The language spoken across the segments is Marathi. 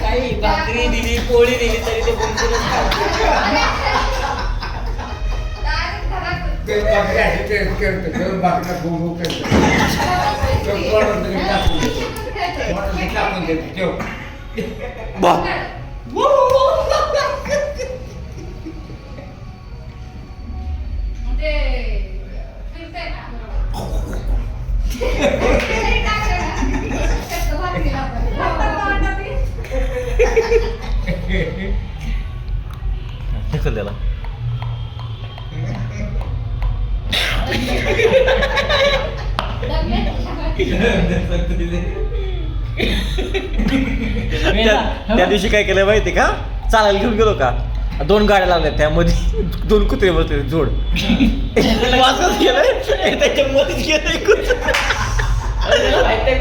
काही भाकरी दिली पोळी दिली तरी ते बोलतोच ढकल त्याला त्या दिवशी काय केलं माहिती का चालायला घेऊन गेलो का 2 गाड्या लागल्या त्यामध्ये 2 कुत्रे बसले जोड वाचत गेलंय त्याच्या मध्येच गेलंय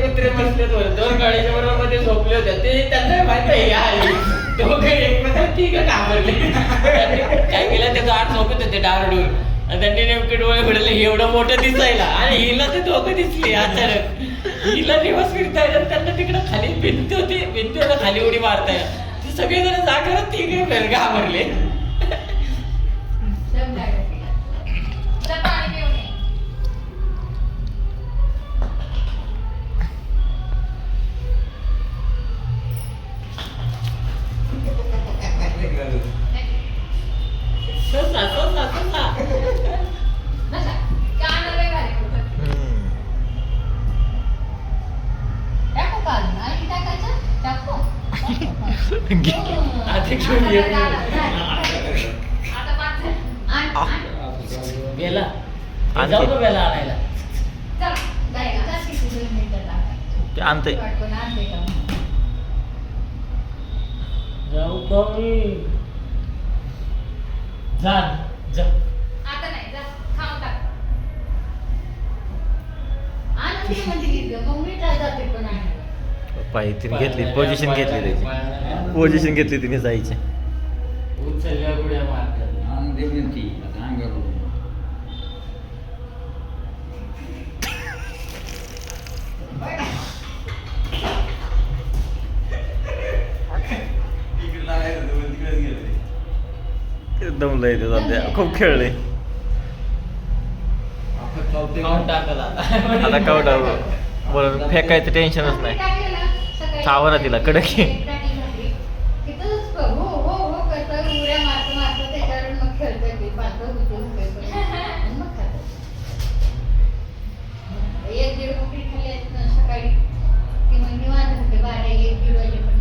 कुत्रे बसले 2 गाड्याच्या बरोबर मध्ये झोपले होते ते त्यांना माहित आहे दोघे एकमेकांना ठीक आहे घाबरले काय केलं त्याचं आठ झोपत होते डारडून आणि त्यांनी नेमके डोळे भरले एवढं मोठं दिसायला आणि हिला ते दोघं दिसले अचानक हिला दिवस फिरताय त्यांना तिकडे खाली भिंत होती भिंतीला खाली उडी मारताय ते सगळेजण जागेवर तिघे घाबरले बेला जाऊ का बेला आणायला ते आणतंय जाऊ का मी जा जा आता नाही जा खाऊन टाक आणि ती म्हणजे मग मी काय जाते पण आहे पायी तिने घेतली पोझिशन घेतली त्याची पोझिशन घेतली तिने जायची उचलल्या गुड्या मारतात दमलंय ते सध्या खूप खेळले खाऊन टाकला आता कावडा म्हणून फेकायचं टेन्शनच नाही चावं ना तिला कडक